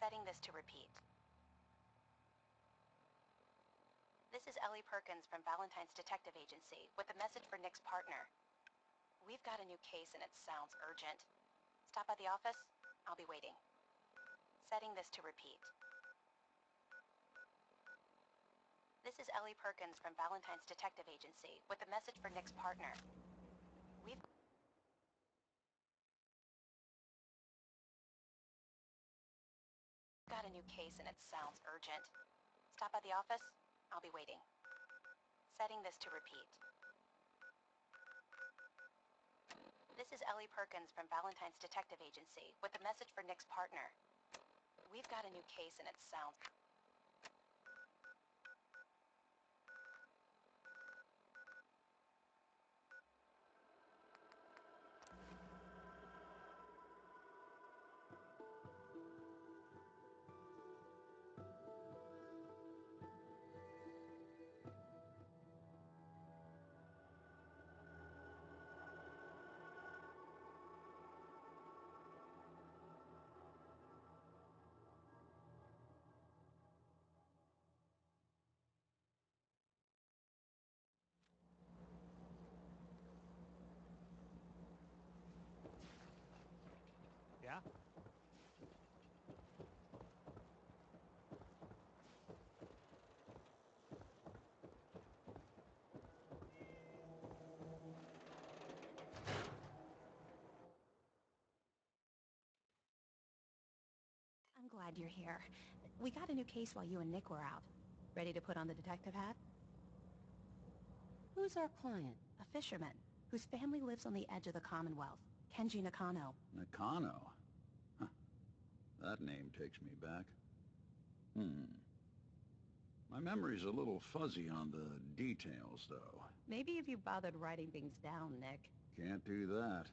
Setting this to repeat. This is Ellie Perkins from Valentine's Detective Agency with a message for Nick's partner. We've got a new case and it sounds urgent. Stop by the office? I'll be waiting. Setting this to repeat. This is Ellie Perkins from Valentine's Detective Agency with a message for Nick's partner. We've got a new case and it sounds urgent. Stop by the office? I'll be waiting. Setting this to repeat. This is Ellie Perkins from Valentine's Detective Agency with a message for Nick's partner. We've got a new case and it sounds... Yeah? I'm glad you're here. We got a new case while you and Nick were out. Ready to put on the detective hat? Who's our client? A fisherman, whose family lives on the edge of the Commonwealth. Kenji Nakano. Nakano? Huh. That name takes me back. My memory's a little fuzzy on the details, though. Maybe if you bothered writing things down, Nick. Can't do that.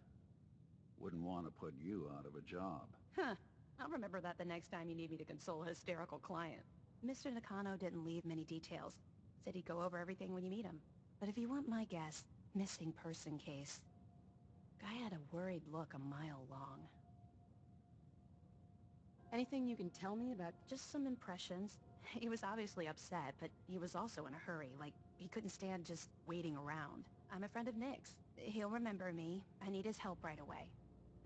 Wouldn't want to put you out of a job. Huh. I'll remember that the next time you need me to console a hysterical client. Mr. Nakano didn't leave many details. Said he'd go over everything when you meet him. But if you want my guess, missing person case. Guy had a worried look a mile long. Anything you can tell me about... Just some impressions. He was obviously upset, but he was also in a hurry, like he couldn't stand just waiting around. I'm a friend of Nick's. He'll remember me. I need his help right away.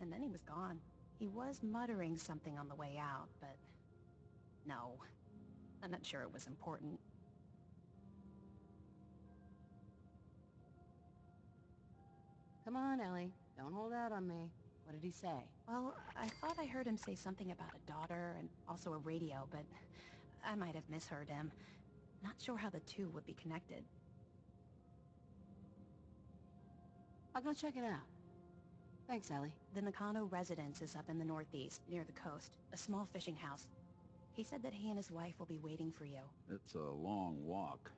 And then he was gone. He was muttering something on the way out, but... No. I'm not sure it was important. Come on, Ellie. Don't hold out on me. What did he say? Well, I thought I heard him say something about a daughter and also a radio, but I might have misheard him. Not sure how the two would be connected. I'll go check it out. Thanks, Ellie. The Nakano residence is up in the northeast, near the coast. A small fishing house. He said that he and his wife will be waiting for you. It's a long walk.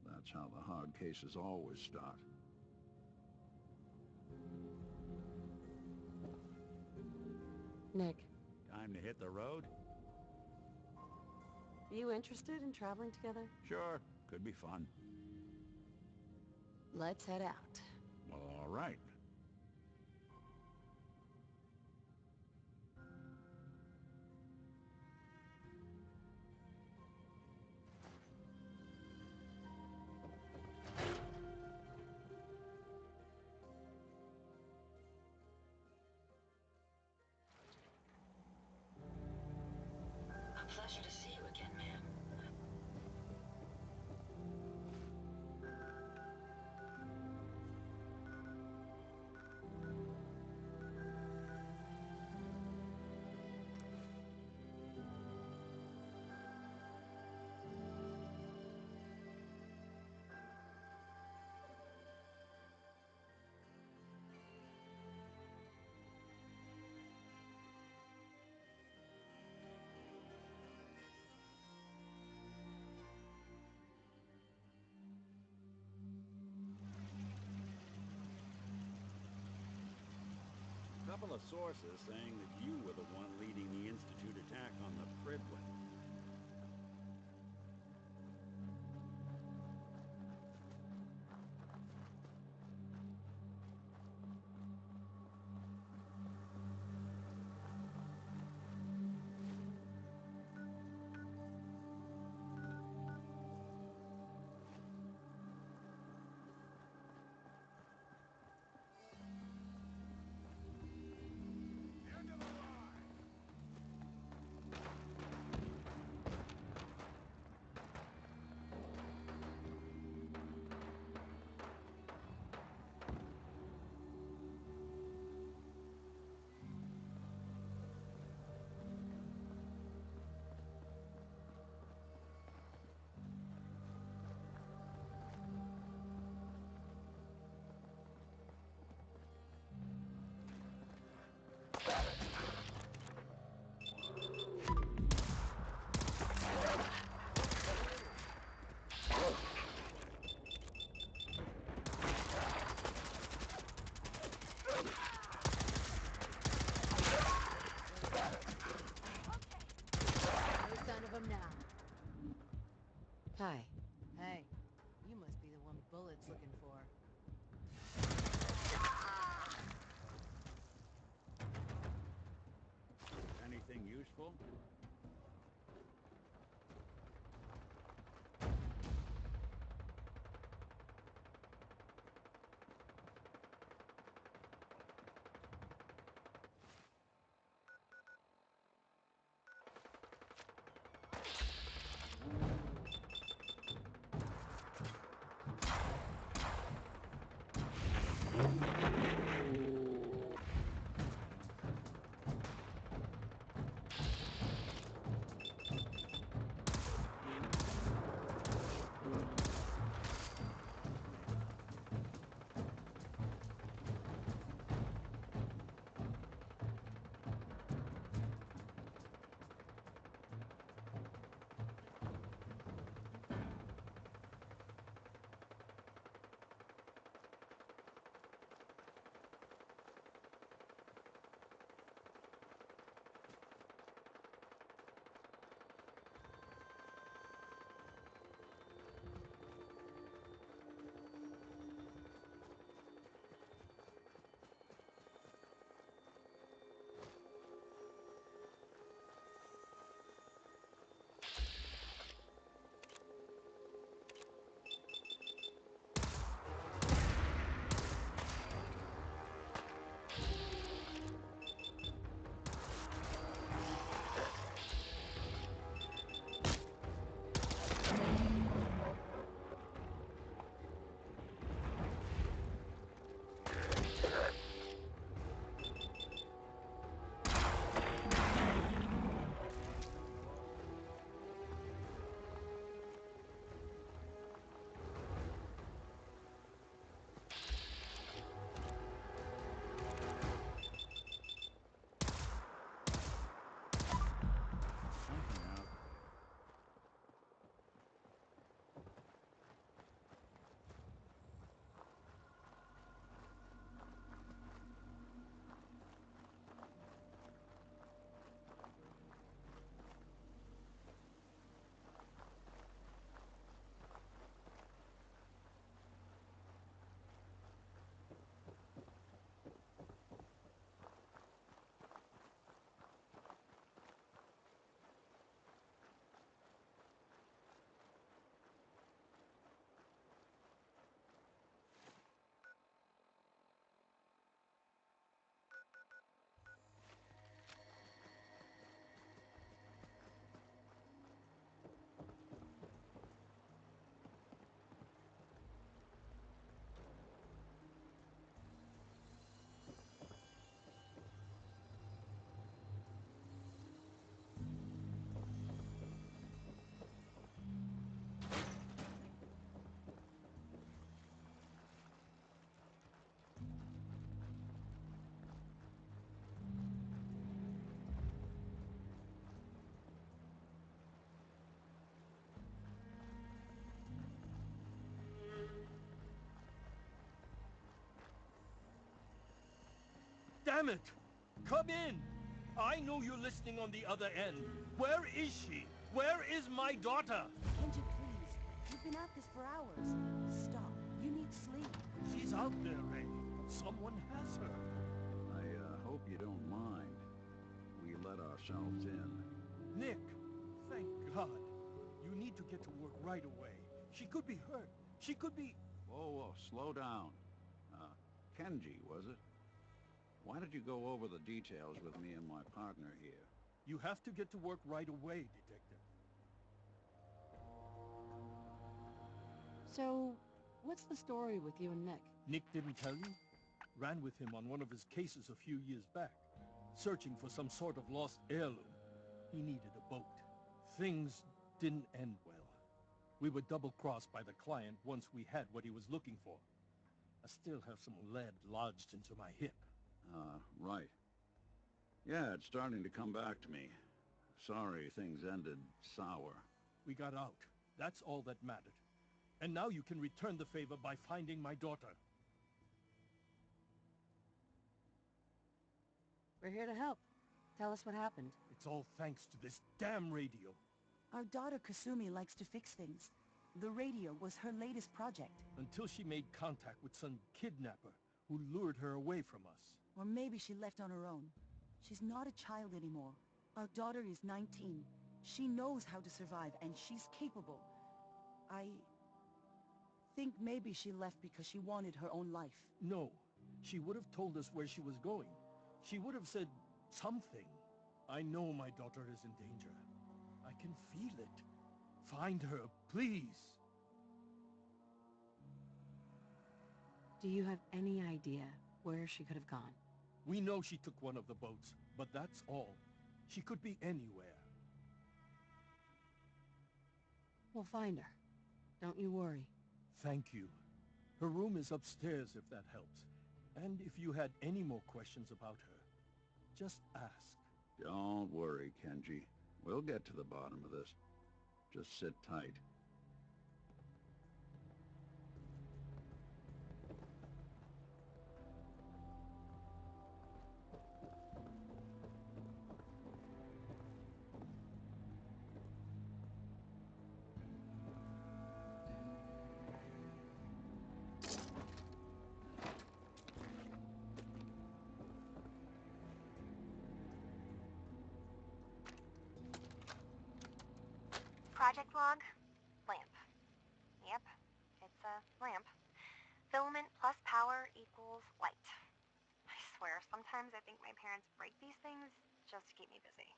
That's how the hard cases always start. Nick, Time to hit the road? are you interested in traveling together? Sure, could be fun. Let's head out. Well, all right. A pleasure to see you again, ma'am. A couple of sources saying that you were the one leading the Institute attack on the Prydwen. useful? Something out. Damn it! Come in! I know you're listening on the other end. Where is she? Where is my daughter? Kenji, please. You've been at this for hours. Stop. You need sleep. She's out there, Ray. Someone has her. I hope you don't mind. We let ourselves in. Nick, thank God. You need to get to work right away. She could be hurt. She could be... Whoa, slow down. Kenji, was it? Why did you go over the details with me and my partner here? You have to get to work right away, Detective. So, what's the story with you and Nick? Nick didn't tell you? Ran with him on one of his cases a few years back, searching for some sort of lost heirloom. He needed a boat. Things didn't end well. We were double-crossed by the client once we had what he was looking for. I still have some lead lodged into my hip. Right. Yeah, it's starting to come back to me. Sorry things ended sour. We got out. That's all that mattered. And now you can return the favor by finding my daughter. We're here to help. Tell us what happened. It's all thanks to this damn radio. Our daughter Kasumi likes to fix things. The radio was her latest project. Until she made contact with some kidnapper who lured her away from us. Or maybe she left on her own. She's not a child anymore. Our daughter is 19. She knows how to survive, and she's capable. I think maybe she left because she wanted her own life. No, she would have told us where she was going. She would have said something. I know my daughter is in danger. I can feel it. Find her, please. Do you have any idea where she could have gone? We know she took one of the boats, but that's all. She could be anywhere. We'll find her. Don't you worry. Thank you. Her room is upstairs if that helps. And if you had any more questions about her, just ask. Don't worry, Kenji. We'll get to the bottom of this. Just sit tight. Project log, lamp. Yep, it's a lamp. Filament plus power equals light. I swear, sometimes I think my parents break these things just to keep me busy.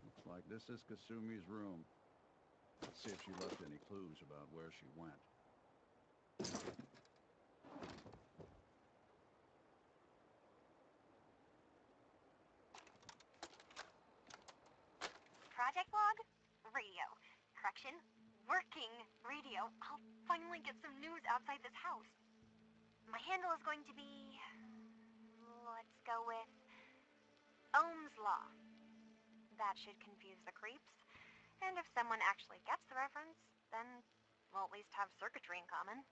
Looks like this is Kasumi's room. Let's see if she left any clues about where she went. Project log, radio. Correction, working radio. I'll finally get some news outside this house. My handle is going to be... let's go with... Ohm's Law. That should confuse the creeps. And if someone actually gets the reference, then we'll at least have circuitry in common.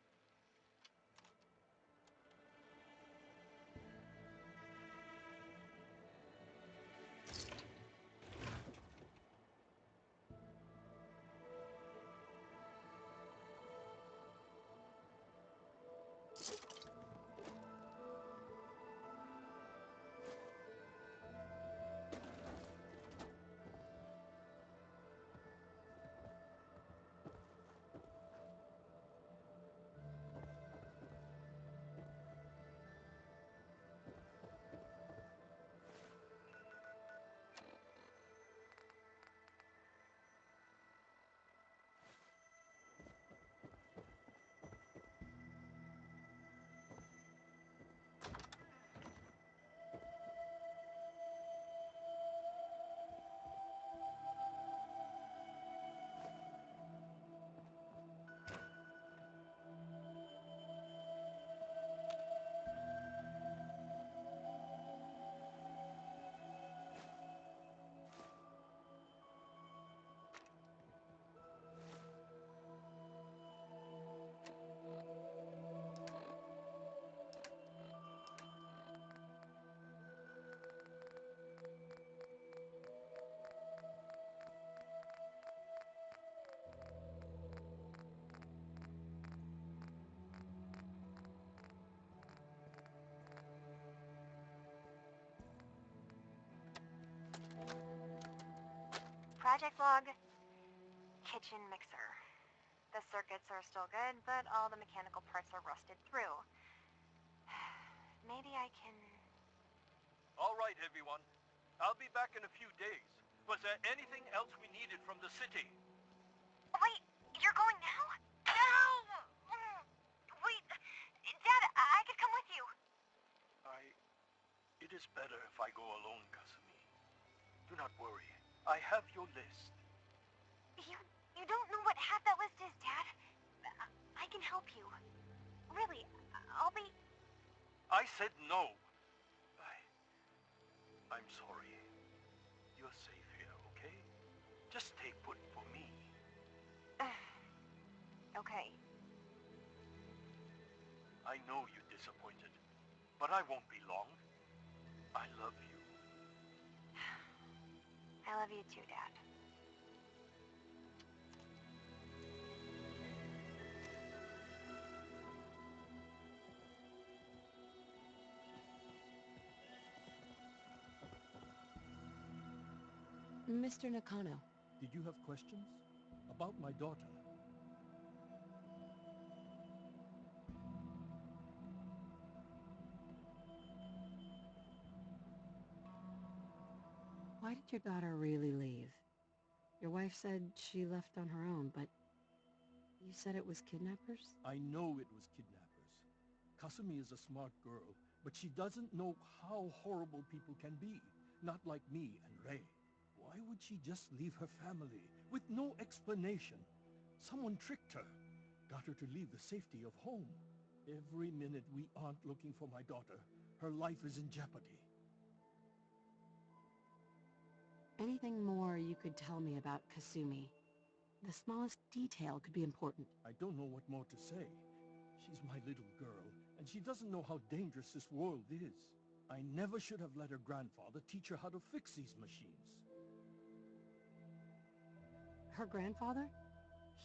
Project log, kitchen mixer. The circuits are still good, but all the mechanical parts are rusted through. Maybe I can... All right, everyone. I'll be back in a few days. Was there anything else we needed from the city? Wait, you're going now? No! Wait, Dad, I could come with you. It is better if I go alone, Kasumi. Do not worry. I have your list. You don't know what half that list is, Dad. I can help you. Really, I'll be... I said no. I'm sorry. You're safe here, okay? Just stay put for me. Okay. I know you're disappointed, but I won't be long. I love you. love you too, Dad. Mr. Nakano, Did you have questions? About my daughter? why did your daughter really leave? Your wife said she left on her own, but you said it was kidnappers? I know it was kidnappers. Kasumi is a smart girl, but she doesn't know how horrible people can be. Not like me and Ray. Why would she just leave her family with no explanation? Someone tricked her. Got her to leave the safety of home. Every minute we aren't looking for my daughter, her life is in jeopardy. Anything more you could tell me about Kasumi? The smallest detail could be important. I don't know what more to say. She's my little girl, and she doesn't know how dangerous this world is. I never should have let her grandfather teach her how to fix these machines. Her grandfather?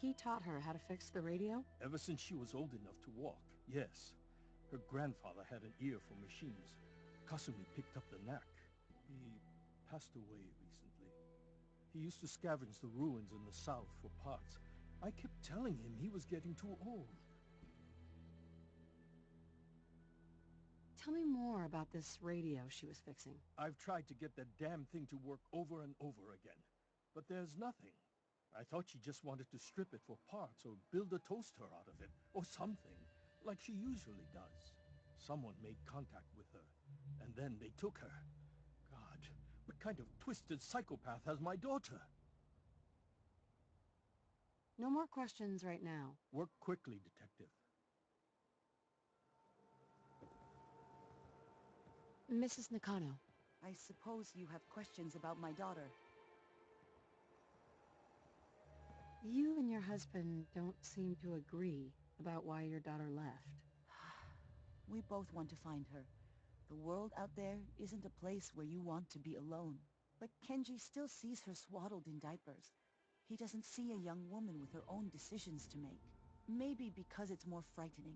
He taught her how to fix the radio? Ever since she was old enough to walk, yes. Her grandfather had an ear for machines. Kasumi picked up the knack. He passed away recently. He used to scavenge the ruins in the south for parts. I kept telling him he was getting too old. Tell me more about this radio she was fixing. I've tried to get that damn thing to work over and over again, but there's nothing. I thought she just wanted to strip it for parts or build a toaster out of it, or something, like she usually does. Someone made contact with her, and then they took her. God, what kind of twisted psychopath has my daughter? No more questions right now. Work quickly, Detective. Mrs. Nakano, I suppose you have questions about my daughter. you and your husband don't seem to agree about why your daughter left. We both want to find her. The world out there isn't a place where you want to be alone. But Kenji still sees her swaddled in diapers. He doesn't see a young woman with her own decisions to make. Maybe because it's more frightening.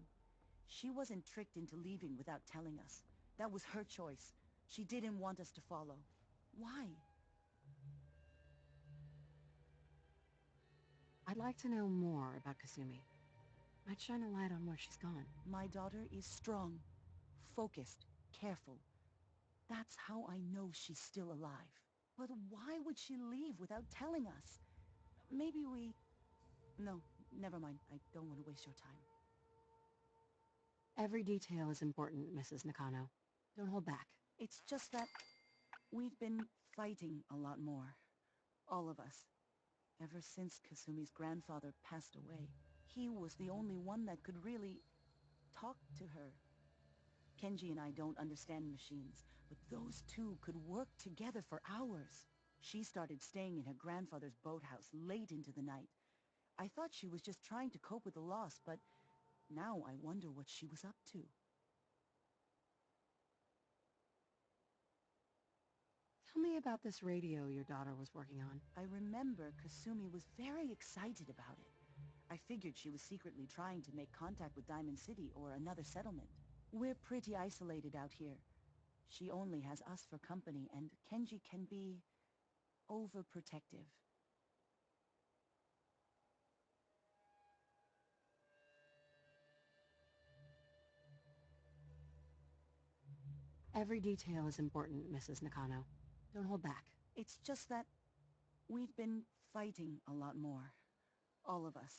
She wasn't tricked into leaving without telling us. That was her choice. She didn't want us to follow. Why? I'd like to know more about Kasumi. Might shine a light on where she's gone. My daughter is strong, focused, careful. That's how I know she's still alive. But why would she leave without telling us? Maybe we... No, never mind. I don't want to waste your time. Every detail is important, Mrs. Nakano. Don't hold back. It's just that we've been fighting a lot more. All of us. Ever since Kasumi's grandfather passed away. He was the only one that could really talk to her. Kenji and I don't understand machines, but those two could work together for hours. She started staying in her grandfather's boathouse late into the night. I thought she was just trying to cope with the loss, but now I wonder what she was up to. Tell me about this radio your daughter was working on. I remember Kasumi was very excited about it. I figured she was secretly trying to make contact with Diamond City or another settlement. We're pretty isolated out here. She only has us for company, and Kenji can be overprotective. Every detail is important, Mrs. Nakano. Don't hold back. It's just that we've been fighting a lot more. All of us.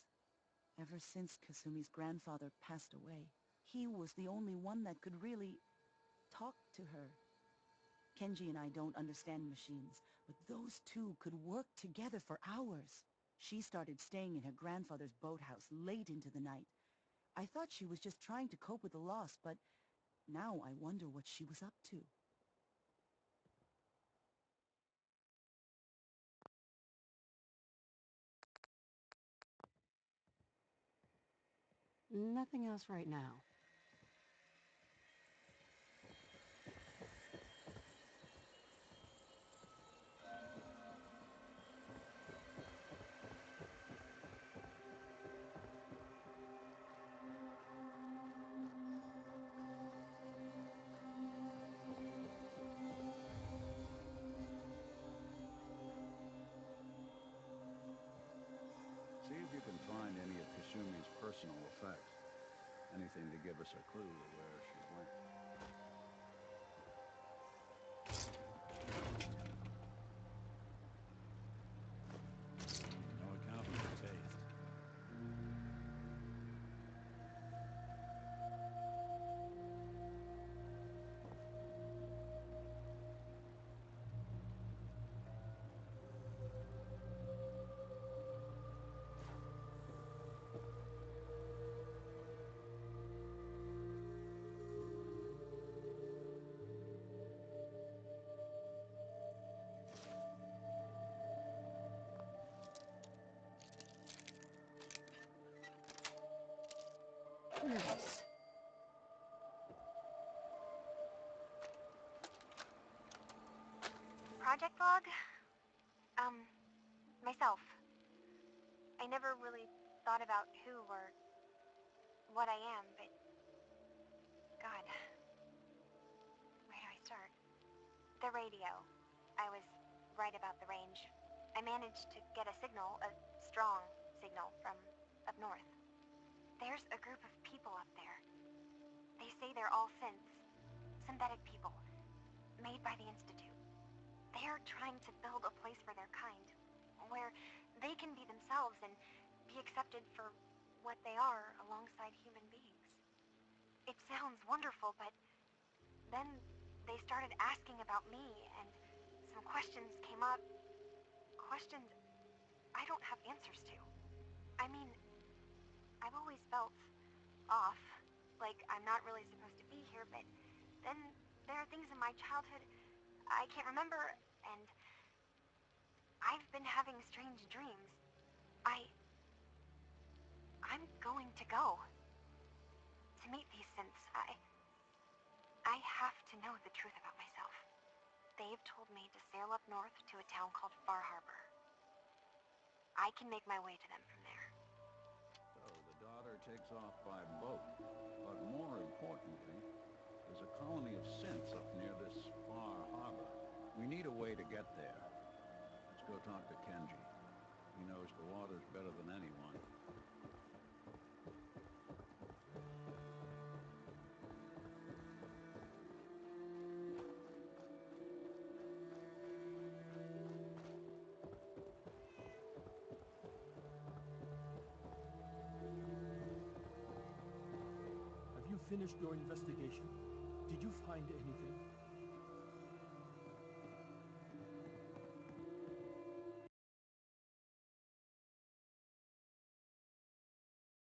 Ever since Kasumi's grandfather passed away. He was the only one that could really talk to her. Kenji and I don't understand machines, but those two could work together for hours. She started staying in her grandfather's boathouse late into the night. I thought she was just trying to cope with the loss, but now I wonder what she was up to. Nothing else right now. find any of Kasumi's personal effects. Anything to give us a clue to where she went. No accounting for taste. Nice. Project log? Myself. I never really thought about who or what I am, but God, where do I start? The radio. I was right about the range. I managed to get a signal, a strong signal from up north. There's a group of people up there. They say they're all synths, synthetic people, made by the Institute. They're trying to build a place for their kind, where they can be themselves and be accepted for what they are alongside human beings. It sounds wonderful, but then they started asking about me, and some questions came up. Questions I don't have answers to. I mean, I've always felt off, like I'm not really supposed to be here, but then there are things in my childhood I can't remember, and I've been having strange dreams. I'm going to go to meet these synths. I have to know the truth about myself. They've told me to sail up north to a town called Far Harbor. I can make my way to them from there. So the daughter takes off by boat. But more importantly, there's a colony of synths up near this Far Harbor. We need a way to get there. Let's go talk to Kenji. He knows the waters better than anyone. Have you finished your investigation? Did you find anything?